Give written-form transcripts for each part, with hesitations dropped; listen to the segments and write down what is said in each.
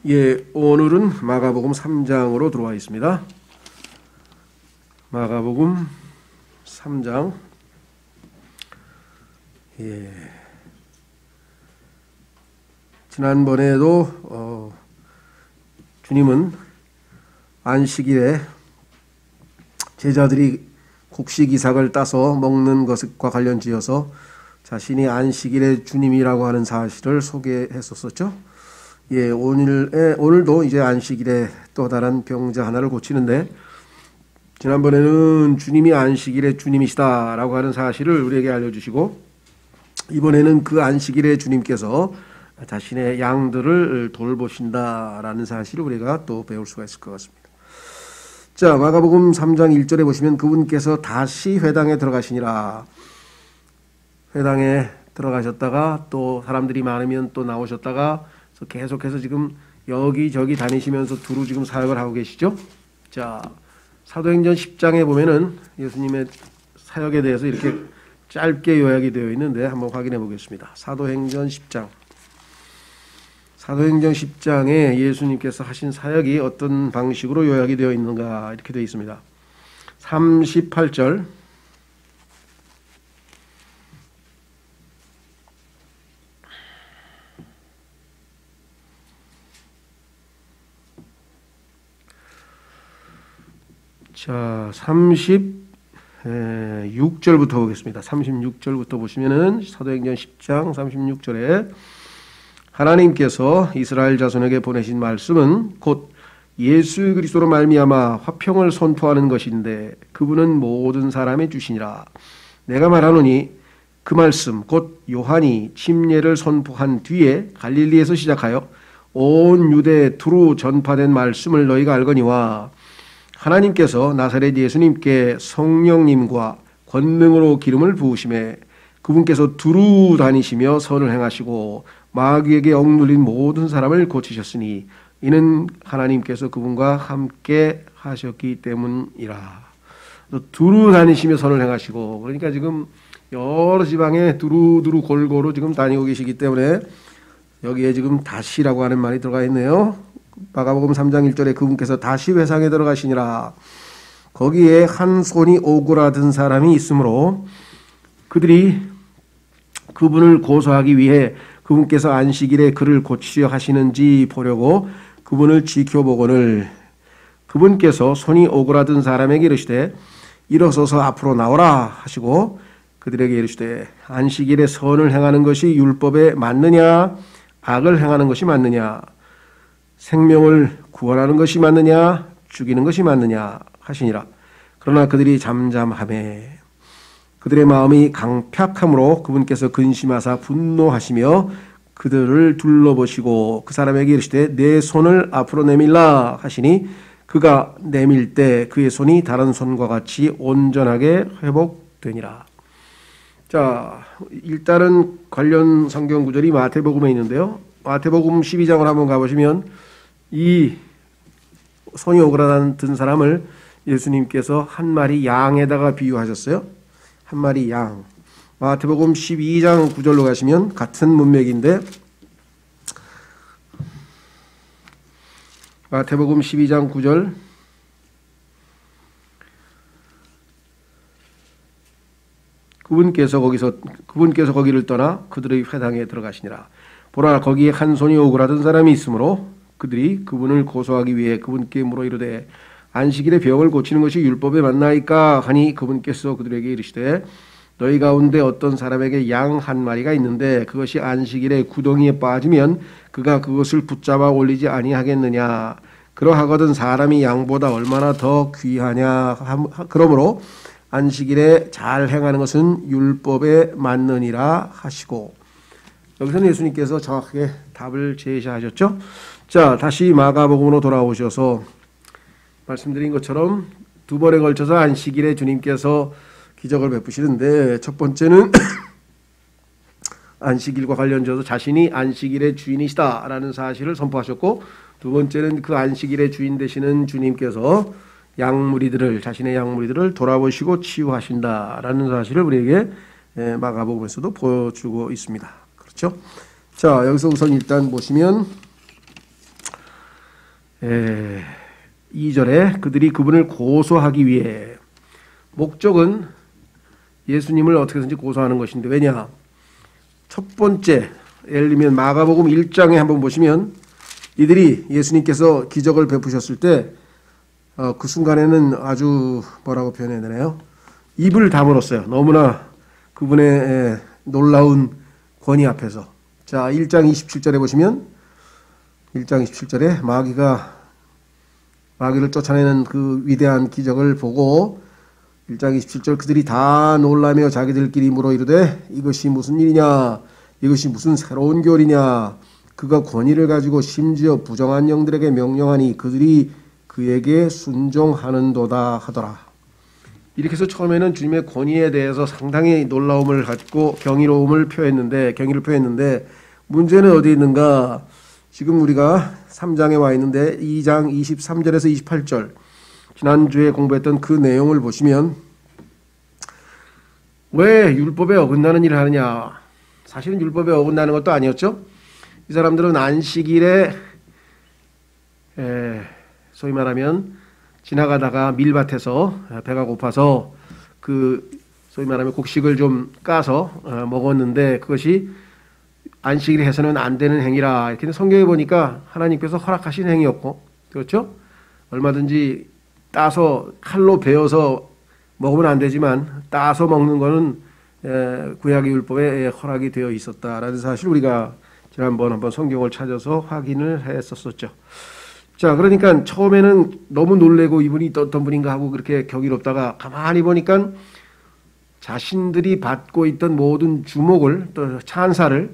예, 오늘은 마가복음 3장으로 들어와 있습니다. 마가복음 3장. 예. 지난번에도 주님은 안식일에 제자들이 곡식 이삭을 따서 먹는 것과 관련지어서 자신이 안식일의 주님이라고 하는 사실을 소개했었죠. 예, 오늘도 이제 안식일에 또 다른 병자 하나를 고치는데, 지난번에는 주님이 안식일의 주님이시다라고 하는 사실을 우리에게 알려주시고, 이번에는 그 안식일의 주님께서 자신의 양들을 돌보신다라는 사실을 우리가 또 배울 수가 있을 것 같습니다. 자, 마가복음 3장 1절에 보시면 그분께서 다시 회당에 들어가시니라. 회당에 들어가셨다가 또 사람들이 많으면 또 나오셨다가 계속해서 지금 여기저기 다니시면서 두루 지금 사역을 하고 계시죠. 자, 사도행전 10장에 보면은 예수님의 사역에 대해서 이렇게 짧게 요약이 되어 있는데 한번 확인해 보겠습니다. 사도행전 10장. 사도행전 10장에 예수님께서 하신 사역이 어떤 방식으로 요약이 되어 있는가 이렇게 되어 있습니다. 38절. 자, 36절부터 보겠습니다. 36절부터 보시면은 사도행전 10장 36절에 하나님께서 이스라엘 자손에게 보내신 말씀은 곧 예수 그리스도로 말미암아 화평을 선포하는 것인데 그분은 모든 사람의 주시니라. 내가 말하노니 그 말씀 곧 요한이 침례를 선포한 뒤에 갈릴리에서 시작하여 온 유대에 두루 전파된 말씀을 너희가 알거니와 하나님께서 나사렛 예수님께 성령님과 권능으로 기름을 부으심에 그분께서 두루 다니시며 선을 행하시고 마귀에게 억눌린 모든 사람을 고치셨으니 이는 하나님께서 그분과 함께 하셨기 때문이라. 두루 다니시며 선을 행하시고, 그러니까 지금 여러 지방에 두루두루 골고루 지금 다니고 계시기 때문에 여기에 지금 다시라고 하는 말이 들어가 있네요. 마가복음 3장 1절에 그분께서 다시 회상에 들어가시니라. 거기에 한 손이 오그라든 사람이 있으므로 그들이 그분을 고소하기 위해 그분께서 안식일에 그를 고치려 하시는지 보려고 그분을 지켜보거늘 그분께서 손이 오그라든 사람에게 이르시되 일어서서 앞으로 나오라 하시고 그들에게 이르시되 안식일에 선을 행하는 것이 율법에 맞느냐 악을 행하는 것이 맞느냐 생명을 구원하는 것이 맞느냐 죽이는 것이 맞느냐 하시니라. 그러나 그들이 잠잠하매 그들의 마음이 강팍함으로 그분께서 근심하사 분노하시며 그들을 둘러보시고 그 사람에게 이르시되 내 손을 앞으로 내밀라 하시니 그가 내밀 때 그의 손이 다른 손과 같이 온전하게 회복되니라. 자, 일단은 관련 성경 구절이 마태복음에 있는데요. 마태복음 12장을 한번 가보시면 이 손이 오그라든 사람을 예수님께서 한 마리 양에다가 비유하셨어요. 한 마리 양. 마태복음 12장 9절로 가시면 같은 문맥인데 마태복음 12장 9절 그분께서 거기를 떠나 그들의 회당에 들어가시니라. 보라 거기에 한 손이 오그라든 사람이 있으므로 그들이 그분을 고소하기 위해 그분께 물어 이르되 안식일에 병을 고치는 것이 율법에 맞나이까 하니 그분께서 그들에게 이르시되 너희 가운데 어떤 사람에게 양 한 마리가 있는데 그것이 안식일에 구덩이에 빠지면 그가 그것을 붙잡아 올리지 아니하겠느냐. 그러하거든 사람이 양보다 얼마나 더 귀하냐. 그러므로 안식일에 잘 행하는 것은 율법에 맞느니라 하시고, 여기서는 예수님께서 정확하게 답을 제시하셨죠. 자, 다시 마가복음으로 돌아오셔서 말씀드린 것처럼 두 번에 걸쳐서 안식일에 주님께서 기적을 베푸시는데, 첫 번째는 안식일과 관련져서 자신이 안식일의 주인이시다라는 사실을 선포하셨고, 두 번째는 그 안식일의 주인 되시는 주님께서 자신의 양무리들을 돌아보시고 치유하신다라는 사실을 우리에게 마가복음에서도 보여주고 있습니다. 그렇죠? 자, 여기서 우선 일단 보시면 2절에 그들이 그분을 고소하기 위해, 목적은 예수님을 어떻게든지 고소하는 것인데, 왜냐? 첫 번째, 예를 들면 마가복음 1장에 한번 보시면 이들이 예수님께서 기적을 베푸셨을 때 그 순간에는 아주 뭐라고 표현해야 되나요? 입을 다물었어요. 너무나 그분의 놀라운 권위 앞에서. 자, 1장 27절에 보시면 1장 27절에 마귀를 쫓아내는 그 위대한 기적을 보고 1장 27절 그들이 다 놀라며 자기들끼리 물어 이르되 이것이 무슨 일이냐, 이것이 무슨 새로운 교리냐, 그가 권위를 가지고 심지어 부정한 영들에게 명령하니 그들이 그에게 순종하는도다 하더라. 이렇게 해서 처음에는 주님의 권위에 대해서 상당히 놀라움을 갖고 경이를 표했는데 문제는 어디 있는가? 지금 우리가 3장에 와 있는데 2장 23절에서 28절 지난주에 공부했던 그 내용을 보시면 왜 율법에 어긋나는 일을 하느냐? 사실은 율법에 어긋나는 것도 아니었죠. 이 사람들은 안식일에 소위 말하면 지나가다가 밀밭에서 배가 고파서 그 소위 말하면 곡식을 좀 까서 먹었는데 그것이 안식일에 해서는 안 되는 행위라. 이렇게 성경에 보니까 하나님께서 허락하신 행위였고, 그렇죠? 얼마든지 따서 칼로 베어서 먹으면 안 되지만 따서 먹는 거는 구약의 율법에 허락이 되어 있었다라는 사실 우리가 지난번 한번 성경을 찾아서 확인을 했었었죠. 자, 그러니까 처음에는 너무 놀래고 이분이 어떤 분인가 하고 그렇게 경이롭다가 가만히 보니까 자신들이 받고 있던 모든 주목을 또 찬사를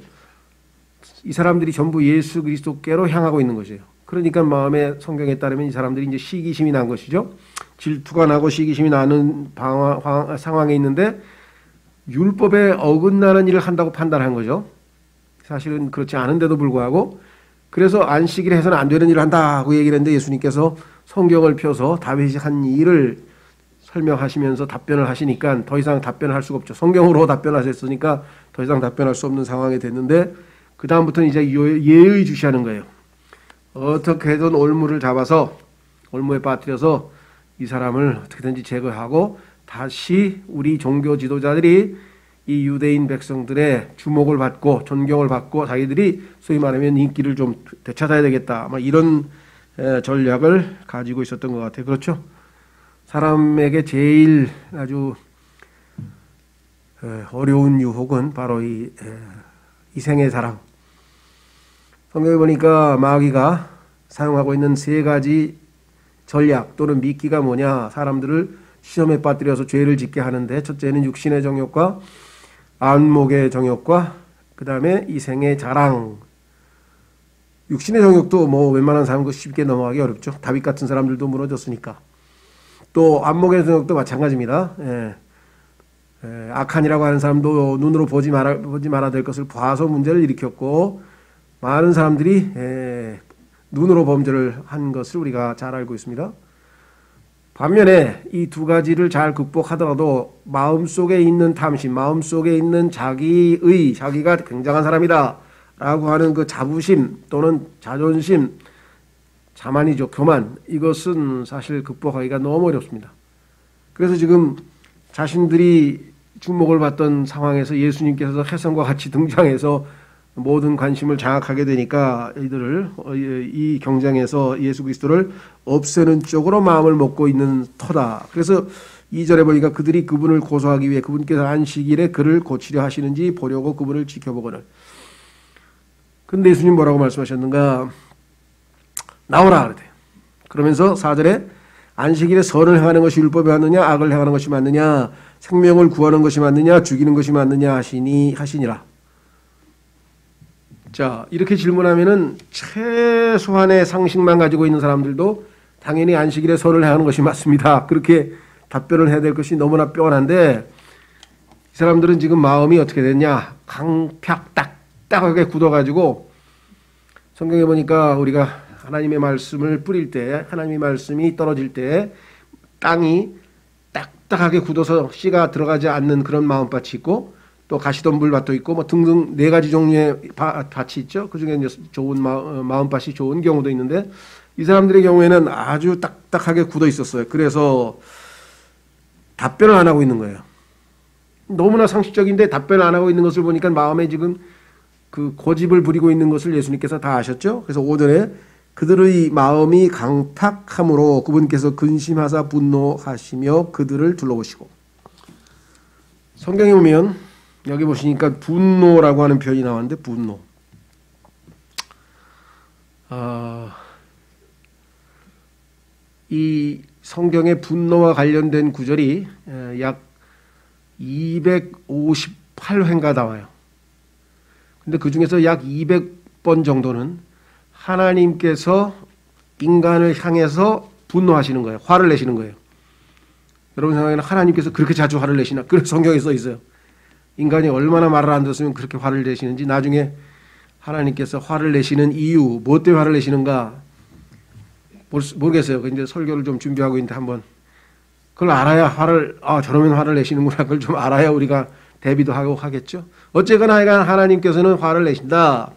이 사람들이 전부 예수 그리스도께로 향하고 있는 것이에요. 그러니까 마음에 성경에 따르면 이 사람들이 이제 시기심이 난 것이죠. 질투가 나고 시기심이 나는 상황에 있는데 율법에 어긋나는 일을 한다고 판단한 거죠. 사실은 그렇지 않은데도 불구하고 그래서 안식일에 해서는 안 되는 일을 한다고 얘기를 했는데 예수님께서 성경을 펴서 다윗이 한 일을 설명하시면서 답변을 하시니까 더 이상 답변할 수가 없죠. 성경으로 답변하셨으니까 더 이상 답변할 수 없는 상황이 됐는데 그 다음부터는 이제 예의 주시하는 거예요. 어떻게든 올무를 잡아서 올무에 빠뜨려서 이 사람을 어떻게든지 제거하고 다시 우리 종교 지도자들이 이 유대인 백성들의 주목을 받고 존경을 받고 자기들이 소위 말하면 인기를 좀 되찾아야 되겠다. 아마 이런 전략을 가지고 있었던 것 같아요. 그렇죠? 사람에게 제일 아주 어려운 유혹은 바로 이 이생의 사랑. 성경에 보니까 마귀가 사용하고 있는 세 가지 전략 또는 미끼가 뭐냐? 사람들을 시험에 빠뜨려서 죄를 짓게 하는데 첫째는 육신의 정욕과 안목의 정욕과 그 다음에 이생의 자랑. 육신의 정욕도 뭐 웬만한 사람도 쉽게 넘어가기 어렵죠. 다윗 같은 사람들도 무너졌으니까. 또 안목의 정욕도 마찬가지입니다. 악한이라고 하는 사람도 눈으로 보지 말아야 될 것을 봐서 문제를 일으켰고 많은 사람들이 눈으로 범죄를 한 것을 우리가 잘 알고 있습니다. 반면에 이 두 가지를 잘 극복하더라도 마음속에 있는 탐심, 마음속에 있는 자기가 굉장한 사람이다 라고 하는 그 자부심 또는 자존심, 자만이죠. 교만. 이것은 사실 극복하기가 너무 어렵습니다. 그래서 지금 자신들이 주목을 받던 상황에서 예수님께서 혜성과 같이 등장해서 모든 관심을 장악하게 되니까 이들을 이 경쟁에서 예수 그리스도를 없애는 쪽으로 마음을 먹고 있는 터다. 그래서 2절에 보니까 그들이 그분을 고소하기 위해 그분께서 안식일에 그를 고치려 하시는지 보려고 그분을 지켜보거늘. 근데 예수님 뭐라고 말씀하셨는가? 나오라 그러대. 그러면서 4절에 안식일에 선을 행하는 것이 율법이 맞느냐 악을 행하는 것이 맞느냐 생명을 구하는 것이 맞느냐 죽이는 것이 맞느냐 하시니라. 자, 이렇게 질문하면은 최소한의 상식만 가지고 있는 사람들도 당연히 안식일에 선을 행하는 것이 맞습니다. 그렇게 답변을 해야 될 것이 너무나 뻔한데 이 사람들은 지금 마음이 어떻게 됐냐? 강팍 딱딱하게 굳어가지고 성경에 보니까 우리가 하나님의 말씀을 뿌릴 때 하나님의 말씀이 떨어질 때 땅이 딱딱하게 굳어서 씨가 들어가지 않는 그런 마음밭이 있고 또 가시덤불 밭도 있고 뭐 등등 네 가지 종류의 밭이 있죠. 그 중에 좋은 마음밭이 좋은 경우도 있는데 이 사람들의 경우에는 아주 딱딱하게 굳어 있었어요. 그래서 답변을 안 하고 있는 거예요. 너무나 상식적인데 답변을 안 하고 있는 것을 보니까 마음에 지금 그 고집을 부리고 있는 것을 예수님께서 다 아셨죠. 그래서 5절에 그들의 마음이 강탁함으로 그분께서 근심하사 분노하시며 그들을 둘러보시고. 성경에 보면 여기 보시니까 분노라고 하는 표현이 나왔는데 분노. 이 성경의 분노와 관련된 구절이 약 258회인가 나와요. 근데 그 중에서 약 200번 정도는 하나님께서 인간을 향해서 분노하시는 거예요. 화를 내시는 거예요. 여러분 생각에는 하나님께서 그렇게 자주 화를 내시나? 그런 성경에 써 있어요. 인간이 얼마나 말을 안 들었으면 그렇게 화를 내시는지. 나중에 하나님께서 화를 내시는 이유, 뭐 때문에 화를 내시는가 모르겠어요. 이제 설교를 좀 준비하고 있는데 한번 그걸 알아야 저러면 화를 내시는구나. 그걸 좀 알아야 우리가 대비도 하고 하겠죠. 어쨌거나 하나님께서는 화를 내신다.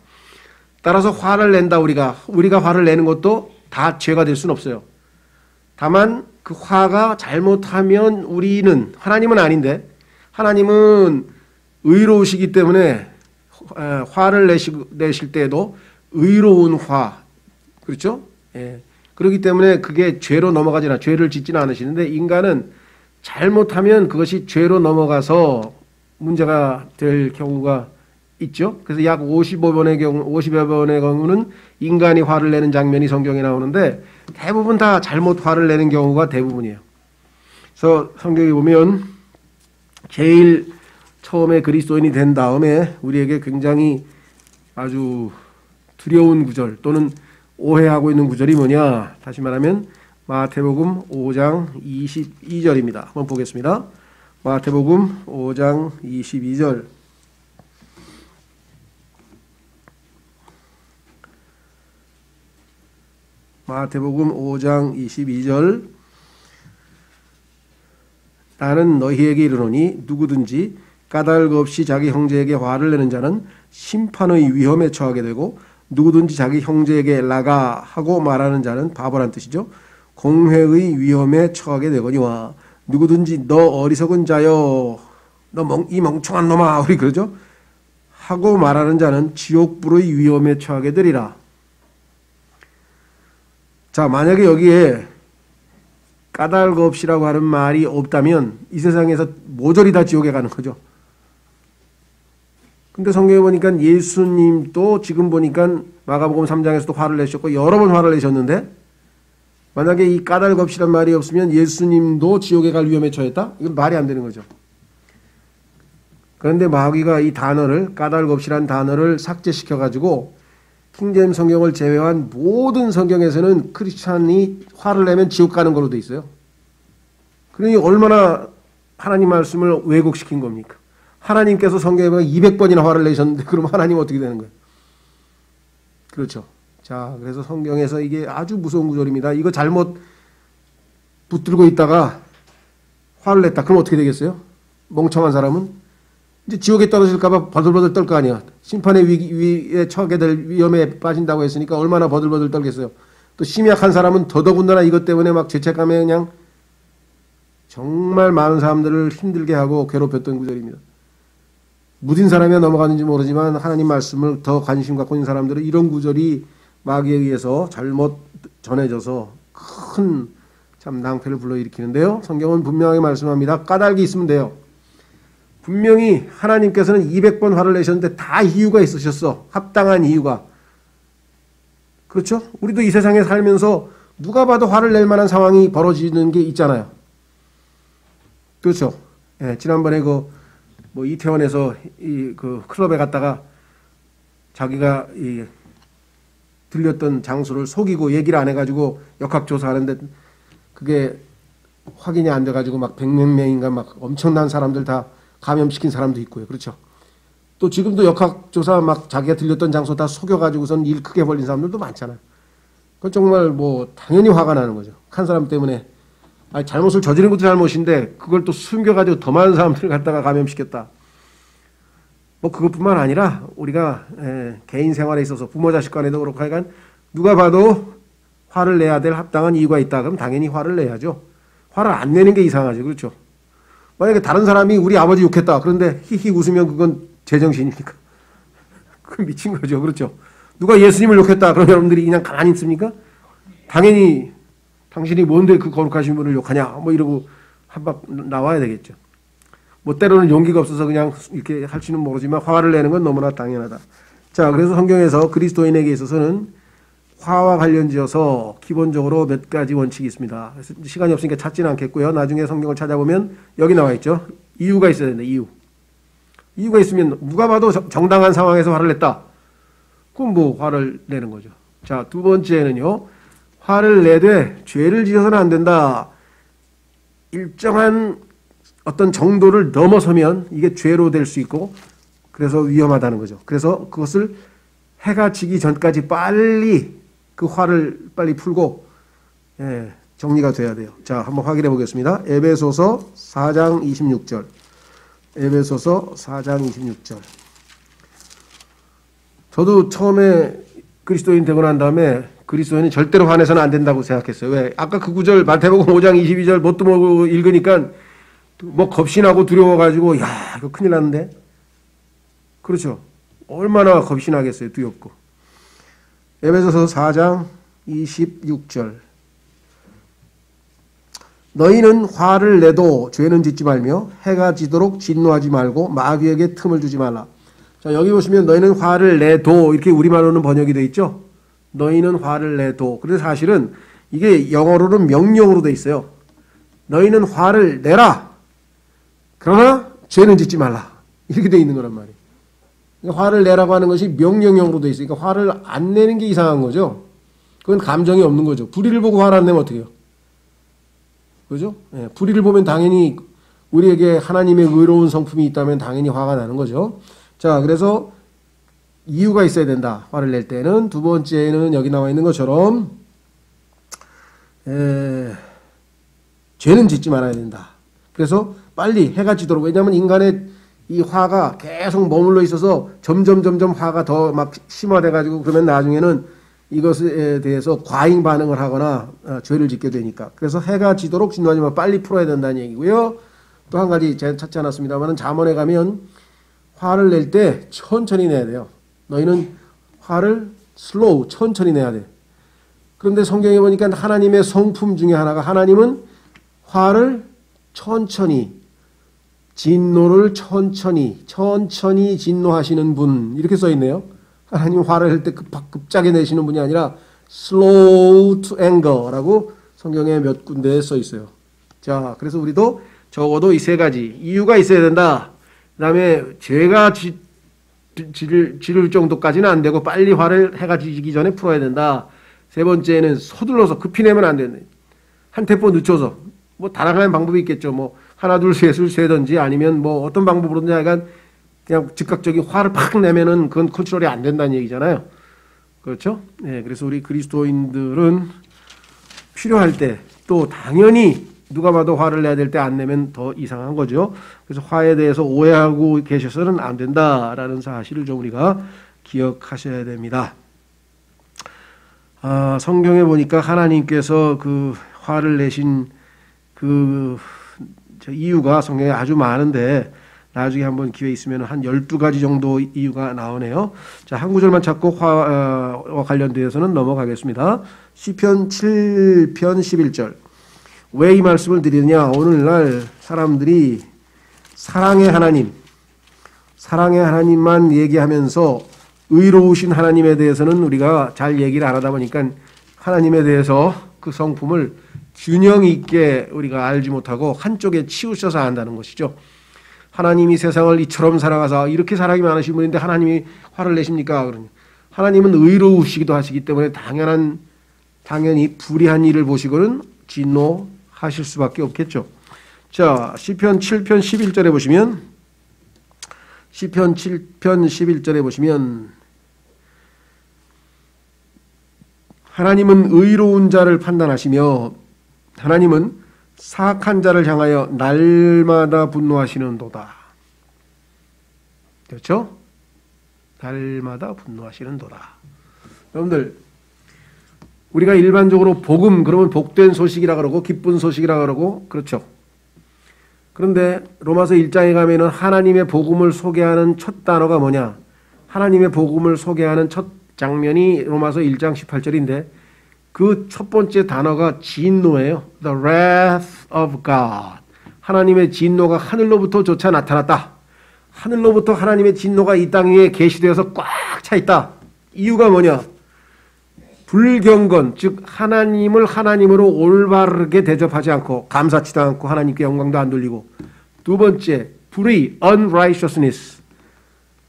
따라서 화를 낸다. 우리가 화를 내는 것도 다 죄가 될 수는 없어요. 다만 그 화가 잘못하면 우리는, 하나님은 아닌데 하나님은 의로우시기 때문에 화를 내실 때에도 의로운 화, 그렇죠? 예. 그렇기 때문에 그게 죄로 넘어가지나 죄를 짓지는 않으시는데 인간은 잘못하면 그것이 죄로 넘어가서 문제가 될 경우가 있죠. 그래서 약 50여 번의 경우는 인간이 화를 내는 장면이 성경에 나오는데 대부분 다 잘못 화를 내는 경우가 대부분이에요. 그래서 성경에 보면 제일 처음에 그리스도인이 된 다음에 우리에게 굉장히 아주 두려운 구절 또는 오해하고 있는 구절이 뭐냐? 다시 말하면 마태복음 5장 22절입니다. 한번 보겠습니다. 마태복음 5장 22절. 마태복음 5장 22절. 나는 너희에게 이르노니 누구든지 까닭 없이 자기 형제에게 화를 내는 자는 심판의 위험에 처하게 되고 누구든지 자기 형제에게 라가 하고 말하는 자는 바보란 뜻이죠. 공회의 위험에 처하게 되거니와 누구든지 너 어리석은 자여 너 이 멍청한 놈아 우리 그러죠. 하고 말하는 자는 지옥불의 위험에 처하게 되리라. 자, 만약에 여기에 까닭 없이라고 하는 말이 없다면 이 세상에서 모조리 다 지옥에 가는 거죠. 근데 성경에 보니까 예수님도 지금 보니까 마가복음 3장에서도 화를 내셨고 여러 번 화를 내셨는데 만약에 이 까닭 없이란 말이 없으면 예수님도 지옥에 갈 위험에 처했다? 이건 말이 안 되는 거죠. 그런데 마귀가 이 단어를 까닭 없이란 단어를 삭제시켜가지고 킹제임 성경을 제외한 모든 성경에서는 크리스찬이 화를 내면 지옥 가는 걸로 돼 있어요. 그러니 얼마나 하나님 말씀을 왜곡시킨 겁니까? 하나님께서 성경에 보면 200번이나 화를 내셨는데 그럼 하나님 어떻게 되는 거예요? 그렇죠. 자, 그래서 성경에서 이게 아주 무서운 구절입니다. 이거 잘못 붙들고 있다가 화를 냈다. 그럼 어떻게 되겠어요? 멍청한 사람은 이제 지옥에 떨어질까봐 버들버들 떨 거 아니야. 심판의 위에 처하게 될 위험에 빠진다고 했으니까 얼마나 버들버들 떨겠어요. 또 심약한 사람은 더더군다나 이것 때문에 막 죄책감에 그냥 정말 많은 사람들을 힘들게 하고 괴롭혔던 구절입니다. 무딘 사람이 넘어가는지 모르지만 하나님 말씀을 더 관심 갖고 있는 사람들은 이런 구절이 마귀에 의해서 잘못 전해져서 큰 참 낭패를 불러일으키는데요. 성경은 분명하게 말씀합니다. 까닭이 있으면 돼요. 분명히 하나님께서는 200번 화를 내셨는데 다 이유가 있으셨어. 합당한 이유가. 그렇죠? 우리도 이 세상에 살면서 누가 봐도 화를 낼 만한 상황이 벌어지는 게 있잖아요. 그렇죠? 예, 지난번에 이태원에서 그 클럽에 갔다가 자기가 들렸던 장소를 속이고 얘기를 안 해가지고 역학조사하는데 그게 확인이 안 돼가지고 막 100몇 명인가 막 엄청난 사람들 다 감염시킨 사람도 있고요. 그렇죠. 또 지금도 역학조사 막 자기가 들렸던 장소 다 속여가지고선 일 크게 벌린 사람들도 많잖아요. 그건 정말 당연히 화가 나는 거죠. 한 사람 때문에. 잘못을 저지른 것도 잘못인데 그걸 또 숨겨가지고 더 많은 사람들을 갖다가 감염시켰다. 그것뿐만 아니라 우리가 개인 생활에 있어서 부모 자식 간에도 그렇고 하여간 누가 봐도 화를 내야 될 합당한 이유가 있다. 그럼 당연히 화를 내야죠. 화를 안 내는 게 이상하죠. 그렇죠? 만약에 다른 사람이 우리 아버지 욕했다. 그런데 히히 웃으면 그건 제정신입니까? 그건 미친 거죠. 그렇죠? 누가 예수님을 욕했다. 그럼 여러분들이 그냥 가만히 있습니까? 당연히 당신이 뭔데 그 거룩하신 분을 욕하냐. 뭐 이러고 한 방 나와야 되겠죠. 뭐 때로는 용기가 없어서 그냥 이렇게 할지는 모르지만 화를 내는 건 너무나 당연하다. 자, 그래서 성경에서 그리스도인에게 있어서는 화와 관련지어서 기본적으로 몇 가지 원칙이 있습니다. 그래서 시간이 없으니까 찾지는 않겠고요. 나중에 성경을 찾아보면 여기 나와 있죠. 이유가 있어야 된다. 이유가 있으면 누가 봐도 정당한 상황에서 화를 냈다. 그럼 뭐 화를 내는 거죠. 자, 두 번째는요. 화를 내되 죄를 지어서는 안 된다. 일정한 어떤 정도를 넘어서면 이게 죄로 될 수 있고 그래서 위험하다는 거죠. 그래서 그것을 해가 지기 전까지 빨리 그 화를 빨리 풀고 정리가 돼야 돼요. 자, 한번 확인해 보겠습니다. 에베소서 4장 26절. 에베소서 4장 26절. 저도 처음에 그리스도인 되고 난 다음에 그리스도인이 절대로 화내서는 안 된다고 생각했어요. 왜? 아까 그 구절 마태복음 5장 22절 뭣도 모르고 읽으니까 뭐 겁신하고 두려워가지고 야 이거 큰일 났는데. 그렇죠. 얼마나 겁신하겠어요. 두렵고. 에베소서 4장 26절. 너희는 화를 내도 죄는 짓지 말며 해가 지도록 진노하지 말고 마귀에게 틈을 주지 말라. 자, 여기 보시면 너희는 화를 내도 이렇게 우리말로는 번역이 되어 있죠. 너희는 화를 내도. 그래서 사실은 이게 영어로는 명령으로 되어 있어요. 너희는 화를 내라. 그러나 죄는 짓지 말라. 이렇게 되어 있는 거란 말이에요. 그러니까 화를 내라고 하는 것이 명령형으로 되어 있으니까 화를 안 내는 게 이상한 거죠. 그건 감정이 없는 거죠. 불의를 보고 화를 안 내면 어떻게 해요? 그죠? 예, 불의를 보면 당연히 우리에게 하나님의 의로운 성품이 있다면 당연히 화가 나는 거죠. 자, 그래서 이유가 있어야 된다. 화를 낼 때는. 두 번째는 여기 나와 있는 것처럼 죄는 짓지 말아야 된다. 그래서 빨리 해가 지도록. 왜냐하면 인간의 이 화가 계속 머물러 있어서 점점 화가 더 막 심화돼 가지고 그러면 나중에는 이것에 대해서 과잉 반응을 하거나 죄를 짓게 되니까. 그래서 해가 지도록 진노하지 말고 빨리 풀어야 된다는 얘기고요. 또 한 가지 제가 찾지 않았습니다만 잠언에 가면 화를 낼 때 천천히 내야 돼요. 너희는 화를 슬로우 천천히 내야 돼. 그런데 성경에 보니까 하나님의 성품 중에 하나가 하나님은 화를 천천히 진노를 천천히 진노하시는 분 이렇게 써 있네요. 하나님 화를 낼 때 급작에 내시는 분이 아니라 slow to anger라고 성경에 몇 군데에 써 있어요. 자, 그래서 우리도 적어도 이 세 가지 이유가 있어야 된다. 그 다음에 죄가 지를 정도까지는 안 되고 빨리 화를 해가 지기 전에 풀어야 된다. 세 번째는 서둘러서 급히 내면 안 된다. 한 템포 늦춰서 뭐 다양한 방법이 있겠죠. 뭐 하나 둘 셋을 세든지 아니면 뭐 어떤 방법으로든지 약간 그냥 즉각적인 화를 팍 내면은 그건 컨트롤이 안 된다는 얘기잖아요. 그렇죠? 네, 그래서 우리 그리스도인들은 필요할 때 또 당연히 누가 봐도 화를 내야 될 때 안 내면 더 이상한 거죠. 그래서 화에 대해서 오해하고 계셔서는 안 된다라는 사실을 좀 우리가 기억하셔야 됩니다. 성경에 보니까 하나님께서 그 화를 내신 그 이유가 성경에 아주 많은데 나중에 한번 기회 있으면 한 12가지 정도 이유가 나오네요. 자, 한 구절만 찾고 화와 관련되어서는 넘어가겠습니다. 시편 7편 11절. 왜 이 말씀을 드리느냐? 오늘날 사람들이 사랑의 하나님만 얘기하면서 의로우신 하나님에 대해서는 우리가 잘 얘기를 안 하다 보니까 하나님에 대해서 그 성품을 균형 있게 우리가 알지 못하고 한쪽에 치우쳐서 안다는 것이죠. 하나님이 세상을 이처럼 사랑하사 이렇게 사랑이 많으신 분인데 하나님이 화를 내십니까? 그러니 하나님은 의로우시기도 하시기 때문에 당연히 불의한 일을 보시고는 진노하실 수밖에 없겠죠. 자, 시편 7편 11절에 보시면 시편 7편 11절에 보시면 하나님은 의로운 자를 판단하시며 하나님은 사악한 자를 향하여 날마다 분노하시는도다. 그렇죠? 날마다 분노하시는도다. 여러분들 우리가 일반적으로 복음 그러면 복된 소식이라 그러고 기쁜 소식이라 그러고 그렇죠. 그런데 로마서 1장에 가면은 하나님의 복음을 소개하는 첫 단어가 뭐냐? 하나님의 복음을 소개하는 첫 장면이 로마서 1장 18절인데 그 첫 번째 단어가 진노예요. The wrath of God. 하나님의 진노가 하늘로부터 조차 나타났다. 하늘로부터 하나님의 진노가 이 땅 위에 계시되어서 꽉 차 있다. 이유가 뭐냐? 불경건, 즉 하나님을 하나님으로 올바르게 대접하지 않고 감사치도 않고 하나님께 영광도 안 돌리고, 두 번째 불의, unrighteousness,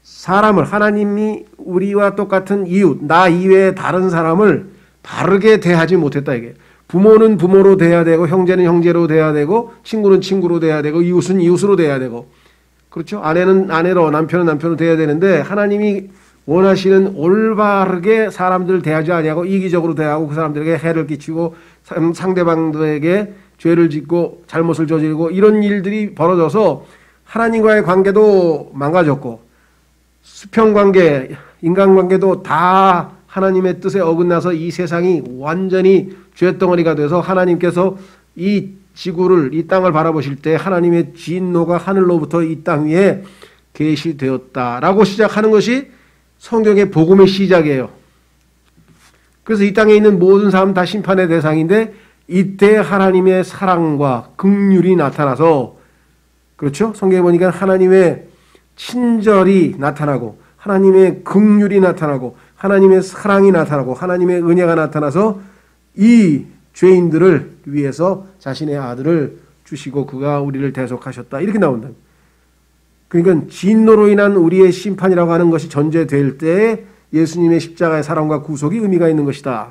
사람을, 하나님이 우리와 똑같은 이웃, 나 이외에 다른 사람을 바르게 대하지 못했다. 이게 부모는 부모로 대해야 되고, 형제는 형제로 대해야 되고, 친구는 친구로 대해야 되고, 이웃은 이웃으로 대해야 되고, 그렇죠? 아내는 아내로, 남편은 남편으로 대해야 되는데 하나님이 원하시는 올바르게 사람들을 대하지 아니하고 이기적으로 대하고 그 사람들에게 해를 끼치고 상대방들에게 죄를 짓고 잘못을 저지르고 이런 일들이 벌어져서 하나님과의 관계도 망가졌고 수평관계, 인간관계도 다 하나님의 뜻에 어긋나서 이 세상이 완전히 죄덩어리가 돼서 하나님께서 이 지구를, 이 땅을 바라보실 때 하나님의 진노가 하늘로부터 이 땅 위에 계시되었다라고 시작하는 것이 성경의 복음의 시작이에요. 그래서 이 땅에 있는 모든 사람 다 심판의 대상인데 이때 하나님의 사랑과 긍휼이 나타나서, 그렇죠? 성경에 보니까 하나님의 친절이 나타나고 하나님의 긍휼이 나타나고 하나님의 사랑이 나타나고 하나님의 은혜가 나타나서 이 죄인들을 위해서 자신의 아들을 주시고 그가 우리를 대속하셨다. 이렇게 나온다. 그러니까 진노로 인한 우리의 심판이라고 하는 것이 전제될 때 예수님의 십자가의 사랑과 구속이 의미가 있는 것이다.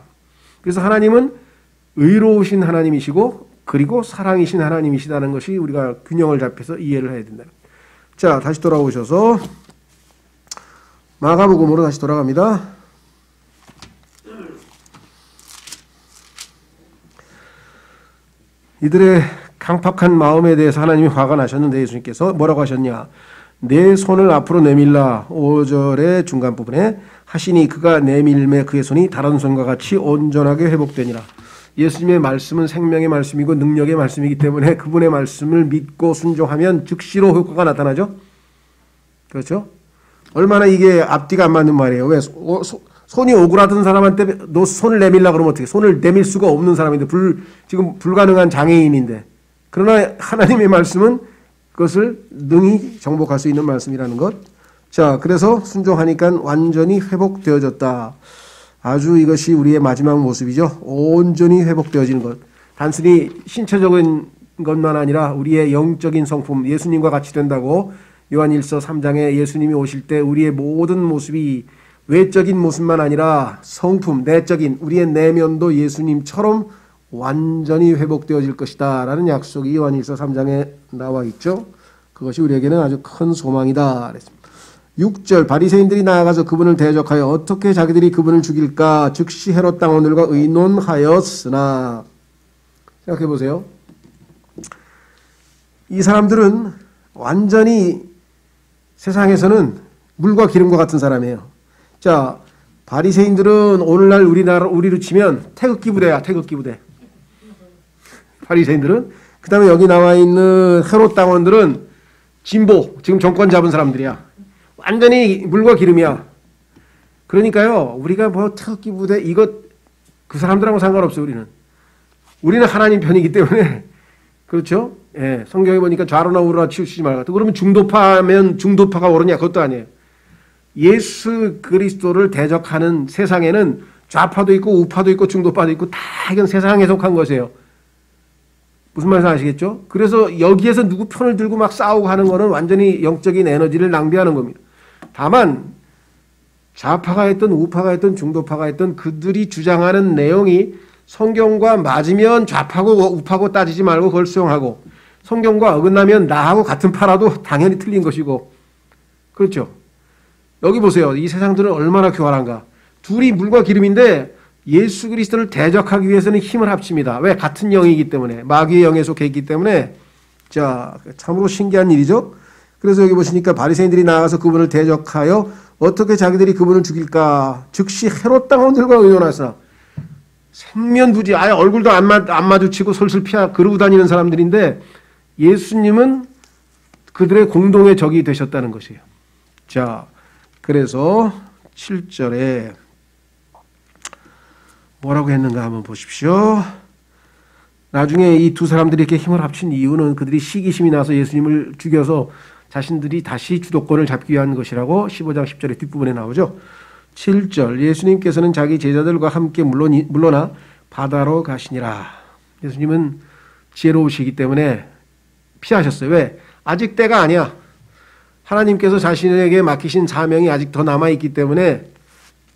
그래서 하나님은 의로우신 하나님이시고 그리고 사랑이신 하나님이시다는 것이 우리가 균형을 잡혀서 이해를 해야 된다. 자, 다시 돌아오셔서 마가복음으로 다시 돌아갑니다. 이들의 강팍한 마음에 대해서 하나님이 화가 나셨는데 예수님께서 뭐라고 하셨냐? 내 손을 앞으로 내밀라. 5절의 중간 부분에 하시니 그가 내밀매 그의 손이 다른 손과 같이 온전하게 회복되니라. 예수님의 말씀은 생명의 말씀이고 능력의 말씀이기 때문에 그분의 말씀을 믿고 순종하면 즉시로 효과가 나타나죠. 그렇죠? 얼마나 이게 앞뒤가 안 맞는 말이에요. 왜 손이 오그라든 사람한테 너 손을 내밀라 그러면 어떻게? 손을 내밀 수가 없는 사람인데 지금 불가능한 장애인인데, 그러나 하나님의 말씀은 그것을 능히 정복할 수 있는 말씀이라는 것. 자, 그래서 순종하니까 완전히 회복되어졌다. 아주 이것이 우리의 마지막 모습이죠. 온전히 회복되어지는 것. 단순히 신체적인 것만 아니라 우리의 영적인 성품, 예수님과 같이 된다고 요한일서 3장에 예수님이 오실 때 우리의 모든 모습이 외적인 모습만 아니라 성품, 내적인 우리의 내면도 예수님처럼 완전히 회복되어질 것이다 라는 약속이 요한일서 3장에 나와 있죠. 그것이 우리에게는 아주 큰 소망이다 그랬습니다. 6절 바리새인들이 나아가서 그분을 대적하여 어떻게 자기들이 그분을 죽일까 즉시 헤롯 당원들과 의논하였으나, 생각해 보세요. 이 사람들은 완전히 세상에서는 물과 기름과 같은 사람이에요. 자, 바리새인들은 오늘날 우리로 치면 태극기 부대야. 태극기 부대. 바리새인들은. 그 다음에 여기 나와 있는 헤롯 당원들은 진보, 지금 정권 잡은 사람들이야. 완전히 물과 기름이야. 그러니까요, 우리가 뭐 태극기 부대 그 사람들하고 상관없어요. 우리는 하나님 편이기 때문에. 그렇죠? 예, 성경에 보니까 좌로나 우로나 치우치지 말라. 그러면 중도파면 중도파가 옳으냐? 그것도 아니에요. 예수 그리스도를 대적하는 세상에는 좌파도 있고 우파도 있고 중도파도 있고 다 이건 세상에 속한 것이에요. 무슨 말인지 아시겠죠? 그래서 여기에서 누구 편을 들고 막 싸우고 하는 거는 완전히 영적인 에너지를 낭비하는 겁니다. 다만 좌파가 있든 우파가 있든 중도파가 있든 그들이 주장하는 내용이 성경과 맞으면 좌파고 우파고 따지지 말고 그걸 수용하고, 성경과 어긋나면 나하고 같은 파라도 당연히 틀린 것이고, 그렇죠? 여기 보세요. 이 세상들은 얼마나 교활한가. 둘이 물과 기름인데 예수 그리스도를 대적하기 위해서는 힘을 합칩니다. 왜? 같은 영이기 때문에, 마귀의 영에 속해 있기 때문에. 자, 참으로 신기한 일이죠. 그래서 여기 보시니까 바리새인들이 나가서 그분을 대적하여 어떻게 자기들이 그분을 죽일까 즉시 헤롯 당원들과 의논하사. 생면부지 아예 얼굴도 안 마주치고 솔솔 그러고 다니는 사람들인데 예수님은 그들의 공동의 적이 되셨다는 것이에요. 자, 그래서 7절에 뭐라고 했는가 한번 보십시오. 나중에 이 두 사람들이 이렇게 힘을 합친 이유는 그들이 시기심이 나서 예수님을 죽여서 자신들이 다시 주도권을 잡기 위한 것이라고 15장 10절의 뒷부분에 나오죠. 7절 예수님께서는 자기 제자들과 함께 물러나 바다로 가시니라. 예수님은 지혜로우시기 때문에 피하셨어요. 왜? 아직 때가 아니야. 하나님께서 자신에게 맡기신 사명이 아직 더 남아있기 때문에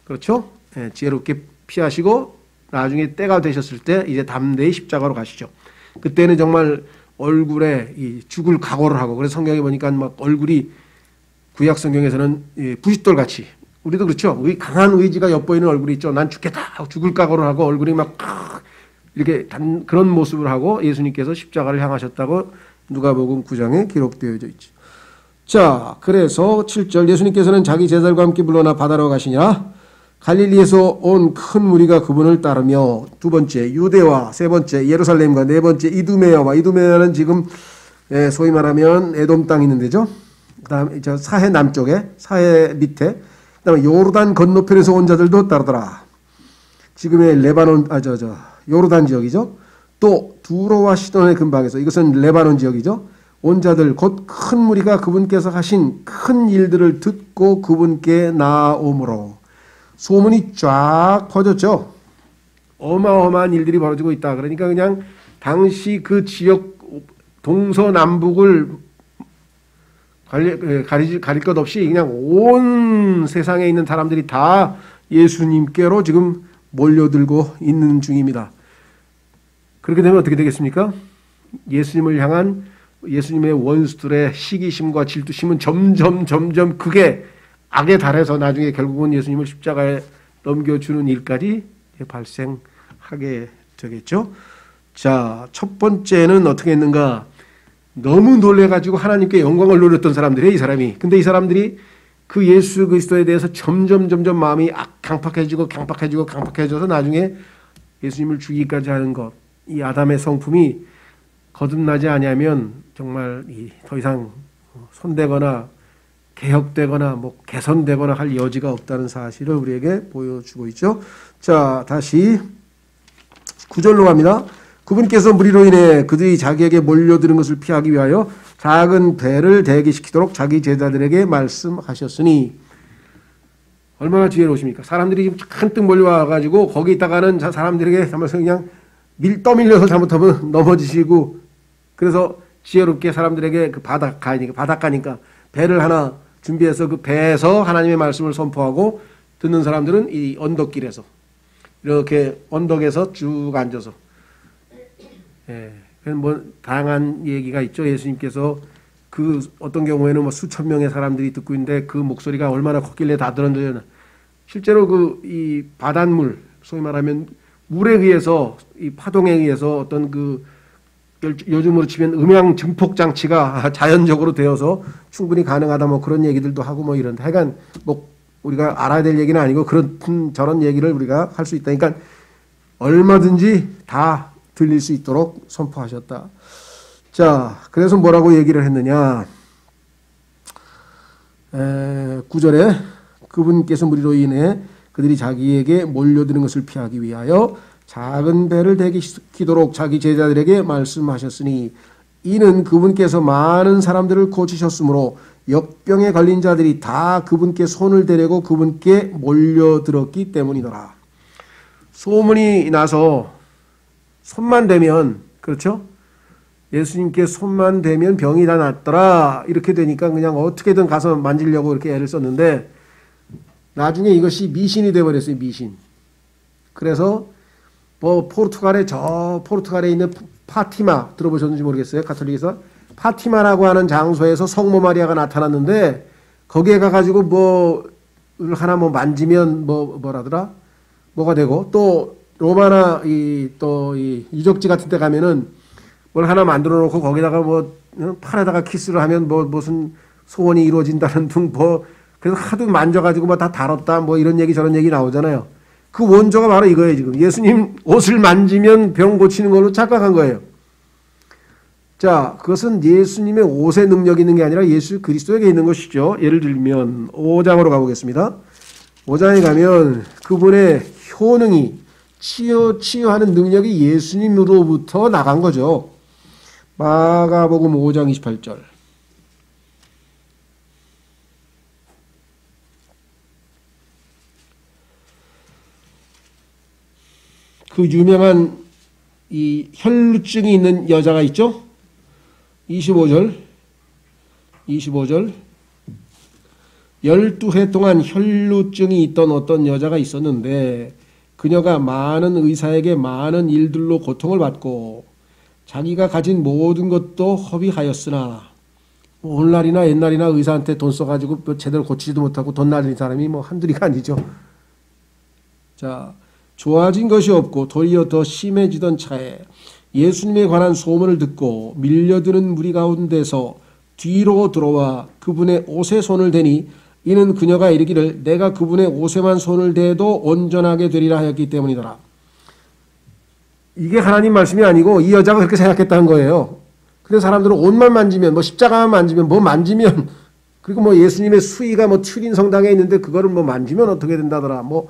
그렇죠? 네, 지혜롭게 피하시고 나중에 때가 되셨을 때 이제 담대히 십자가로 가시죠. 그때는 정말 얼굴에 이 죽을 각오를 하고 그래서 성경에 보니까 막 얼굴이 구약 성경에서는 부싯돌 같이 우리도 그렇죠. 강한 의지가 엿보이는 얼굴이 있죠. 난 죽겠다 죽을 각오를 하고 얼굴이 막 이렇게 그런 모습을 하고 예수님께서 십자가를 향하셨다고 누가복음 9장에 기록되어져 있죠. 자, 그래서 7절 예수님께서는 자기 제자들과 함께 물러나 바다로 가시니라. 갈릴리에서 온 큰 무리가 그분을 따르며 두 번째 유대와 세 번째 예루살렘과 네 번째 이두메아와 이두메아는 지금 소위 말하면 에돔 땅이 있는 데죠. 그다음에 저 사해 남쪽에 사해 밑에 그다음에 요르단 건너편에서 온 자들도 따르더라. 지금의 레바논 요르단 지역이죠. 또 두로와 시돈의 근방에서 이것은 레바논 지역이죠. 온 자들 곧 큰 무리가 그분께서 하신 큰 일들을 듣고 그분께 나아오므로 소문이 쫙 퍼졌죠. 어마어마한 일들이 벌어지고 있다. 그러니까 그냥 당시 그 지역 동서남북을 가릴 것 없이 그냥 온 세상에 있는 사람들이 다 예수님께로 지금 몰려들고 있는 중입니다. 그렇게 되면 어떻게 되겠습니까? 예수님을 향한 예수님의 원수들의 시기심과 질투심은 점점 그게 악에 달해서 나중에 결국은 예수님을 십자가에 넘겨주는 일까지 발생하게 되겠죠. 자, 첫 번째는 어떻게 했는가? 너무 놀래가지고 하나님께 영광을 누렸던 사람들이에요, 이 사람이. 근데 이 사람들이 그 예수 그리스도에 대해서 점점 마음이 강팍해져서 나중에 예수님을 죽이기까지 하는 것. 이 아담의 성품이 거듭나지 아니하면 정말 더 이상 손대거나 개혁되거나 개선되거나 할 여지가 없다는 사실을 우리에게 보여주고 있죠. 자, 다시 9절로 갑니다. 그분께서 무리로 인해 그들이 자기에게 몰려드는 것을 피하기 위하여 작은 배를 대기시키도록 자기 제자들에게 말씀하셨으니 얼마나 지혜로우십니까? 사람들이 지금 잔뜩 몰려와가지고 거기 있다가는 사람들에게 그냥 떠밀려서 잘못하면 넘어지시고 그래서 지혜롭게 사람들에게 그 바닷가니까 배를 하나 준비해서 그 배에서 하나님의 말씀을 선포하고 듣는 사람들은 이 언덕길에서 이렇게 언덕에서 쭉 앉아서 다양한 얘기가 있죠. 예수님께서 그 어떤 경우에는 수천 명의 사람들이 듣고 있는데 그 목소리가 얼마나 컸길래 다 들었느냐. 실제로 이 바닷물 소위 말하면 물에 의해서 이 파동에 의해서 어떤 요즘으로 치면 음향 증폭 장치가 자연적으로 되어서 충분히 가능하다 그런 얘기들도 하고 이런데 하여간 우리가 알아야 될 얘기는 아니고 저런 얘기를 우리가 할 수 있다. 그러니까 얼마든지 다 들릴 수 있도록 선포하셨다. 자, 그래서 뭐라고 얘기를 했느냐? 9절에 그분께서 무리로 인해 그들이 자기에게 몰려드는 것을 피하기 위하여 작은 배를 대기시키도록 자기 제자들에게 말씀하셨으니 이는 그분께서 많은 사람들을 고치셨으므로 역병에 걸린 자들이 다 그분께 손을 대려고 그분께 몰려들었기 때문이더라. 소문이 나서 손만 대면 그렇죠? 예수님께 손만 대면 병이 다 낫더라 이렇게 되니까 그냥 어떻게든 가서 만지려고 이렇게 애를 썼는데 나중에 이것이 미신이 되어버렸어요. 미신. 그래서 포르투갈에 있는 파티마 들어보셨는지 모르겠어요. 가톨릭에서 파티마라고 하는 장소에서 성모 마리아가 나타났는데 거기에 가가지고 뭘 하나 만지면 뭐라더라 뭐가 되고 또 로마나 이 유적지 같은 데 가면은 뭘 하나 만들어 놓고 거기다가 팔에다가 키스를 하면 무슨 소원이 이루어진다는 등 그래서 하도 만져가지고 다 다뤘다 이런 얘기 저런 얘기 나오잖아요. 그 원조가 바로 이거예요. 지금 예수님 옷을 만지면 병 고치는 걸로 착각한 거예요. 자, 그것은 예수님의 옷에 능력이 있는 게 아니라 예수 그리스도에게 있는 것이죠. 예를 들면 5장으로 가보겠습니다. 5장에 가면 그분의 효능이 치유하는 능력이 예수님으로부터 나간 거죠. 마가복음 5장 28절. 그 유명한 이 혈루증이 있는 여자가 있죠? 25절. 12해 동안 혈루증이 있던 어떤 여자가 있었는데 그녀가 많은 의사에게 많은 일들로 고통을 받고 자기가 가진 모든 것도 허비하였으나 오늘날이나 옛날이나 의사한테 돈 써가지고 제대로 고치지도 못하고 돈 날리는 사람이 뭐 한둘이가 아니죠. 자, 좋아진 것이 없고 도리어 더 심해지던 차에 예수님에 관한 소문을 듣고 밀려드는 무리 가운데서 뒤로 들어와 그분의 옷에 손을 대니 이는 그녀가 이르기를 내가 그분의 옷에만 손을 대도 온전하게 되리라 하였기 때문이더라. 이게 하나님 말씀이 아니고 이 여자가 그렇게 생각했다는 거예요. 그래서 사람들은 옷만 만지면 뭐 십자가만 만지면 뭐 만지면 그리고 뭐 예수님의 수의가 뭐 튜린 성당에 있는데 그거를 뭐 만지면 어떻게 된다더라. 뭐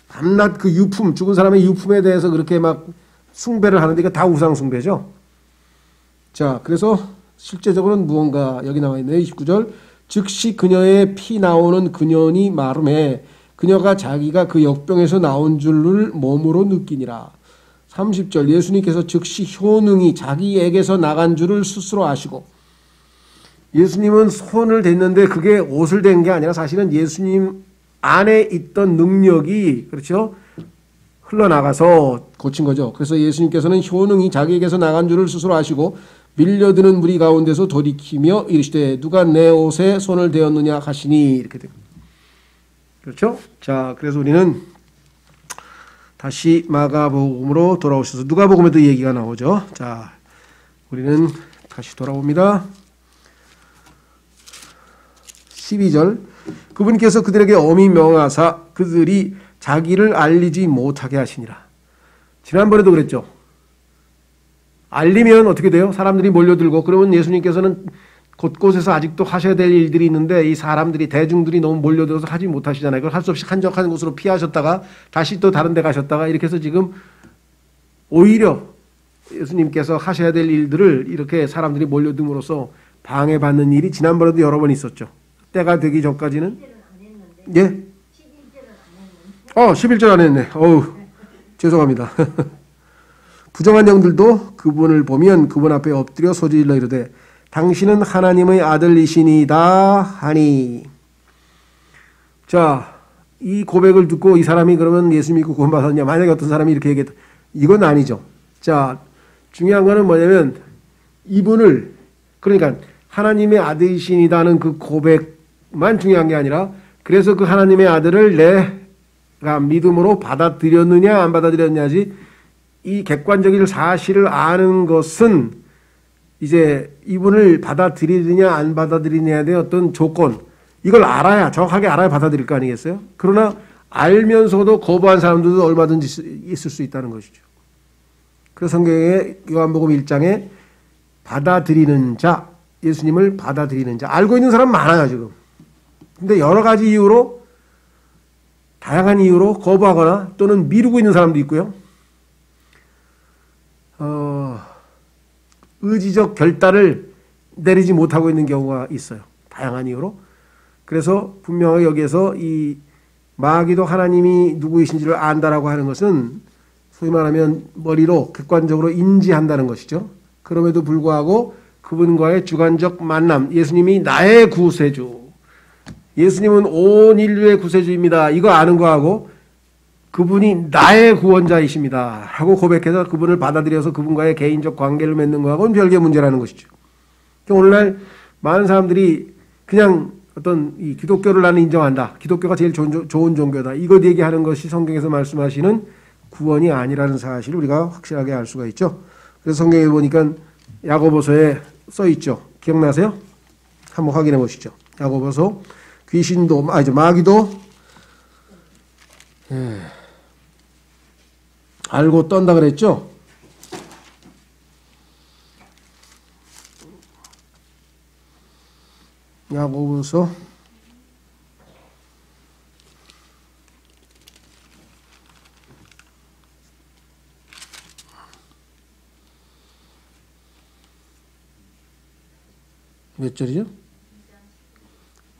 밤낮 그 유품 죽은 사람의 유품에 대해서 그렇게 막 숭배를 하는데 이거 다 우상 숭배죠. 자, 그래서 실제적으로는 무언가 여기 나와 있네요. 29절. 즉시 그녀의 피 나오는 근연이 마름에 그녀가 자기가 그 역병에서 나온 줄을 몸으로 느끼니라. 30절. 예수님께서 즉시 효능이 자기에게서 나간 줄을 스스로 아시고 예수님은 손을 댔는데 그게 옷을 댄 게 아니라 사실은 예수님 안에 있던 능력이 그렇죠? 흘러나가서 고친 거죠. 그래서 예수님께서는 효능이 자기에게서 나간 줄을 스스로 아시고 밀려드는 무리 가운데서 돌이키며 이르시되 누가 내 옷에 손을 대었느냐 하시니 이렇게 됩니다. 그렇죠? 자, 그래서 우리는 다시 마가복음으로 돌아오셔서 누가복음에도 얘기가 나오죠. 자, 우리는 다시 돌아옵니다. 12절. 그분께서 그들에게 엄히 명하사 그들이 자기를 알리지 못하게 하시니라. 지난번에도 그랬죠. 알리면 어떻게 돼요? 사람들이 몰려들고 그러면 예수님께서는 곳곳에서 아직도 하셔야 될 일들이 있는데 이 사람들이 대중들이 너무 몰려들어서 하지 못하시잖아요. 그걸 할 수 없이 한적한 곳으로 피하셨다가 다시 또 다른 데 가셨다가 이렇게 해서 지금 오히려 예수님께서 하셔야 될 일들을 이렇게 사람들이 몰려듦으로써 방해받는 일이 지난번에도 여러 번 있었죠. 때가 되기 전까지는 예? 11절 안 했네. 죄송합니다. 부정한 영들도 그분을 보면 그분 앞에 엎드려 소리질러 이르되 당신은 하나님의 아들이시니다 하니. 자, 이 고백을 듣고 이 사람이 그러면 예수 믿고 구원받았냐? 만약에 어떤 사람이 이렇게 얘기했다. 이건 아니죠. 자, 중요한 거는 뭐냐면 이분을 그러니까 하나님의 아들이시니다는 그 고백만 중요한 게 아니라 그래서 그 하나님의 아들을 내가 믿음으로 받아들였느냐 안 받아들였느냐지 이 객관적인 사실을 아는 것은 이제 이분을 받아들이느냐 안 받아들이느냐에 대한 어떤 조건 이걸 알아야 정확하게 알아야 받아들일 거 아니겠어요? 그러나 알면서도 거부한 사람들도 얼마든지 있을 수 있다는 것이죠. 그래서 성경에 요한복음 1장에 받아들이는 자, 예수님을 받아들이는 자, 알고 있는 사람 많아요 지금. 근데 여러 가지 이유로 다양한 이유로 거부하거나 또는 미루고 있는 사람도 있고요. 의지적 결단을 내리지 못하고 있는 경우가 있어요. 다양한 이유로. 그래서 분명하게 여기에서 이 마귀도 하나님이 누구이신지를 안다라고 하는 것은 소위 말하면 머리로 객관적으로 인지한다는 것이죠. 그럼에도 불구하고 그분과의 주관적 만남, 예수님이 나의 구세주, 예수님은 온 인류의 구세주입니다. 이거 아는 거하고 그분이 나의 구원자이십니다 하고 고백해서 그분을 받아들여서 그분과의 개인적 관계를 맺는 거하고는 별개의 문제라는 것이죠. 오늘날 많은 사람들이 그냥 어떤 이 기독교를 나는 인정한다. 기독교가 제일 좋은 종교다. 이것 얘기하는 것이 성경에서 말씀하시는 구원이 아니라는 사실을 우리가 확실하게 알 수가 있죠. 그래서 성경에 보니까 야고보서에 써 있죠. 기억나세요? 한번 확인해 보시죠. 야고보서 귀신도 마귀도 알고 떤다 그랬죠? 야고보서 몇 절이죠?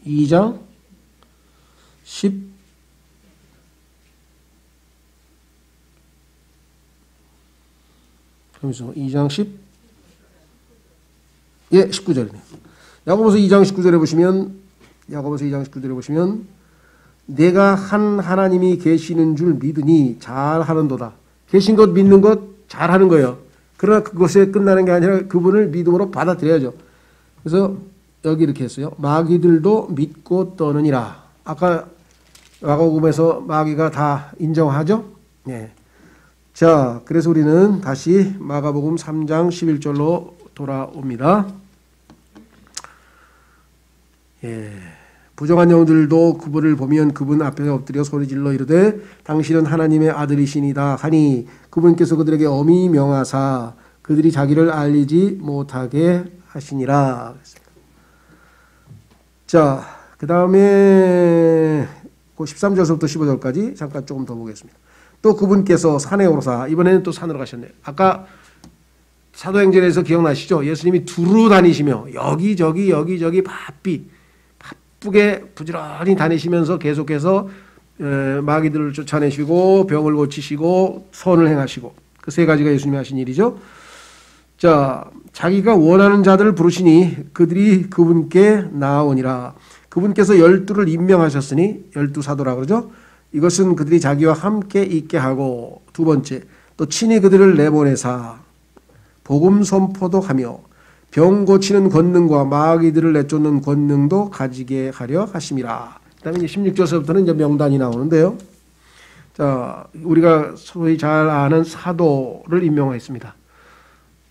2장 10 2장 10 예, 19절이네요. 야고보서 2장 19절에 보시면 내가 한 하나님이 계시는 줄 믿으니 잘하는도다. 계신 것 믿는 것 잘하는 거예요. 그러나 그것에 끝나는 게 아니라 그분을 믿음으로 받아들여야죠. 그래서 여기 이렇게 했어요. 마귀들도 믿고 떠느니라. 아까 야고보에서 마귀가 다 인정하죠? 예. 자, 그래서 우리는 다시 마가복음 3장 11절로 돌아옵니다. 예. 부정한 영들도 그분을 보면 그분 앞에 엎드려 소리질러 이르되 당신은 하나님의 아들이시니다 하니 그분께서 그들에게 엄히 명하사 그들이 자기를 알리지 못하게 하시니라. 자, 그 다음에 13절부터 15절까지 잠깐 조금 더 보겠습니다. 또 그분께서 산에 오르사, 이번에는 또 산으로 가셨네요. 아까 사도행전에서 기억나시죠? 예수님이 두루 다니시며 여기저기 바쁘게 부지런히 다니시면서 계속해서 마귀들을 쫓아내시고 병을 고치시고 선을 행하시고 그 세 가지가 예수님이 하신 일이죠. 자, 자기가 원하는 자들을 부르시니 그들이 그분께 나아오니라. 그분께서 12를 임명하셨으니 12사도라 그러죠. 이것은 그들이 자기와 함께 있게 하고, 두 번째, 또 친히 그들을 내보내사 복음 선포도 하며 병 고치는 권능과 마귀들을 내쫓는 권능도 가지게 하려 하심이라. 그다음에 이제 16절서부터는 이제 명단이 나오는데요. 자, 우리가 소위 잘 아는 사도를 임명했습니다.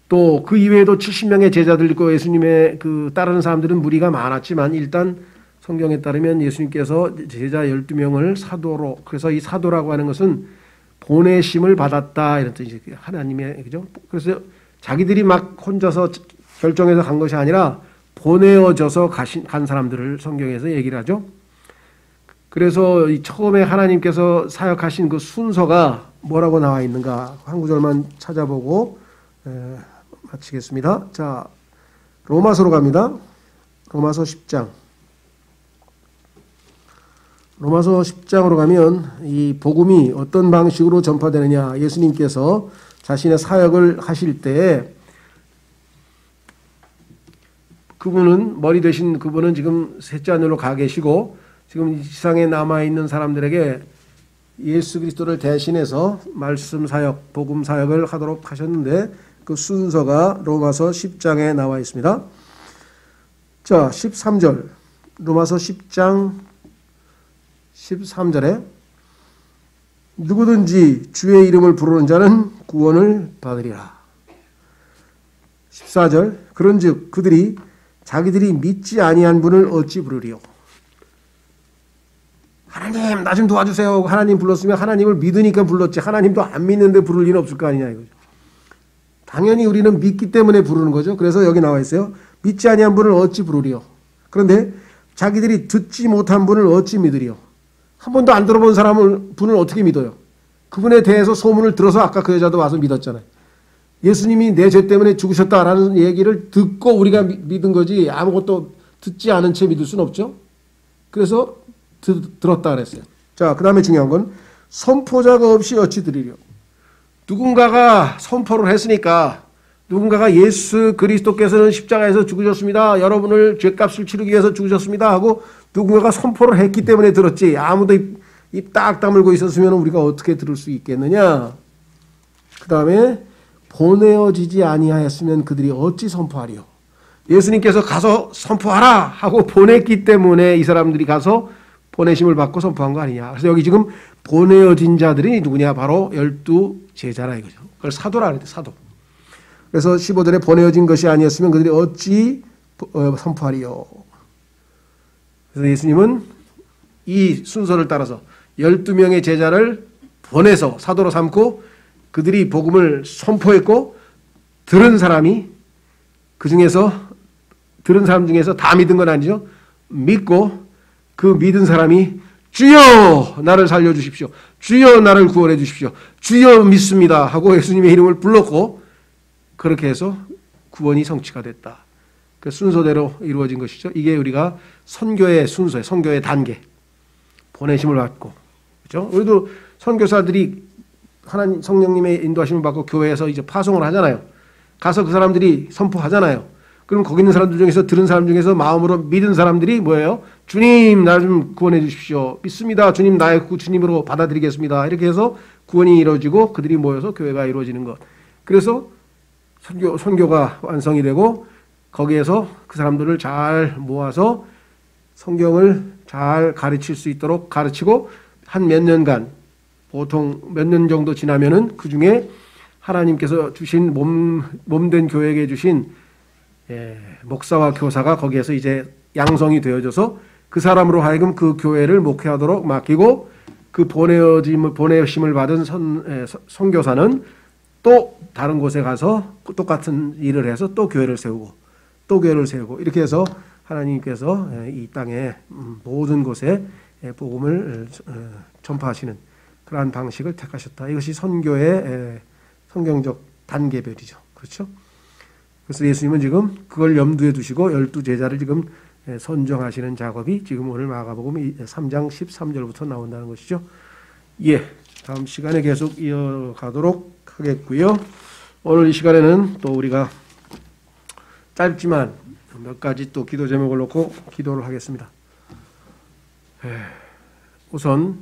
또 그 이외에도 70명의 제자들 있고 예수님의 그 따르는 사람들은 무리가 많았지만 일단 성경에 따르면 예수님께서 제자 12명을 사도로, 그래서 이 사도라고 하는 것은 보내심을 받았다 이런 뜻이죠. 하나님의, 그죠? 그래서 자기들이 막 혼자서 결정해서 간 것이 아니라 보내어져서 간 사람들을 성경에서 얘기를 하죠. 그래서 처음에 하나님께서 사역하신 그 순서가 뭐라고 나와 있는가 한 구절만 찾아보고 마치겠습니다. 자, 로마서로 갑니다. 로마서 10장. 로마서 10장으로 가면 이 복음이 어떤 방식으로 전파되느냐, 예수님께서 자신의 사역을 하실 때 그분은, 머리 되신 그분은 지금 셋째 하늘로 가 계시고 지금 이 세상에 남아있는 사람들에게 예수 그리스도를 대신해서 말씀 사역, 복음 사역을 하도록 하셨는데 그 순서가 로마서 10장에 나와 있습니다. 자, 13절. 로마서 10장 13절에 누구든지 주의 이름을 부르는 자는 구원을 받으리라. 14절. 그런즉 그들이 자기들이 믿지 아니한 분을 어찌 부르리요. 하나님 나 좀 도와주세요. 하나님 불렀으면 하나님을 믿으니까 불렀지, 하나님도 안 믿는데 부를 리는 없을 거 아니냐 이거죠. 당연히 우리는 믿기 때문에 부르는 거죠. 그래서 여기 나와 있어요. 믿지 아니한 분을 어찌 부르리요. 그런데 자기들이 듣지 못한 분을 어찌 믿으리요. 한 번도 안 들어본 분을 어떻게 믿어요. 그분에 대해서 소문을 들어서 아까 그 여자도 와서 믿었잖아요. 예수님이 내 죄 때문에 죽으셨다라는 얘기를 듣고 우리가 믿은 거지, 아무것도 듣지 않은 채 믿을 수는 없죠. 그래서 들었다 그랬어요. 자, 그 다음에 중요한 건 선포자가 없이 어찌 들으리요. 누군가가 선포를 했으니까, 누군가가 예수 그리스도께서는 십자가에서 죽으셨습니다, 여러분을 죄값을 치르기 위해서 죽으셨습니다 하고 누군가가 선포를 했기 때문에 들었지, 아무도 입 딱 다물고 있었으면 우리가 어떻게 들을 수 있겠느냐. 그 다음에 보내어지지 아니하였으면 그들이 어찌 선포하리요. 예수님께서 가서 선포하라 하고 보냈기 때문에 이 사람들이 가서 보내심을 받고 선포한 거 아니냐. 그래서 여기 지금 보내어진 자들이 누구냐, 바로 12 제자라 이거죠. 그걸 사도라 그랬대, 사도. 그래서 15절에 보내어진 것이 아니었으면 그들이 어찌 선포하리요. 그래서 예수님은 이 순서를 따라서 12명의 제자를 보내서 사도로 삼고 그들이 복음을 선포했고 들은 사람이 그 중에서 들은 사람 중에서 다 믿은 건 아니죠. 믿고 그 믿은 사람이 주여 나를 살려주십시오. 주여 나를 구원해 주십시오. 주여 믿습니다 하고 예수님의 이름을 불렀고 그렇게 해서 구원이 성취가 됐다. 그 순서대로 이루어진 것이죠. 이게 우리가 선교의 순서예요. 선교의 단계. 보내심을 받고. 그렇죠? 우리도 선교사들이 하나님 성령님의 인도하심을 받고 교회에서 이제 파송을 하잖아요. 가서 그 사람들이 선포하잖아요. 그럼 거기 있는 사람들 중에서 들은 사람 중에서 마음으로 믿은 사람들이 뭐예요? 주님 나 좀 구원해 주십시오. 믿습니다. 주님 나의 주님으로 받아들이겠습니다. 이렇게 해서 구원이 이루어지고 그들이 모여서 교회가 이루어지는 것. 그래서 선교가 완성이 되고 거기에서 그 사람들을 잘 모아서 성경을 잘 가르칠 수 있도록 가르치고 한 몇 년간 보통 몇 년 정도 지나면은 그 중에 하나님께서 주신 몸된 교회에게 주신 목사와 교사가 거기에서 이제 양성이 되어져서 그 사람으로 하여금 그 교회를 목회하도록 맡기고 그 보내심을 받은 선교사는 또 다른 곳에 가서 똑같은 일을 해서 또 교회를 세우고 또 교회를 세우고 이렇게 해서 하나님께서 이 땅의 모든 곳에 복음을 전파하시는 그러한 방식을 택하셨다. 이것이 선교의 성경적 단계별이죠. 그렇죠? 그래서 예수님은 지금 그걸 염두에 두시고 12제자를 지금 선정하시는 작업이 지금 오늘 마가복음 3장 13절부터 나온다는 것이죠. 예, 다음 시간에 계속 이어가도록 하겠고요. 오늘 이 시간에는 또 우리가 짧지만 몇 가지 또 기도 제목을 놓고 기도를 하겠습니다. 우선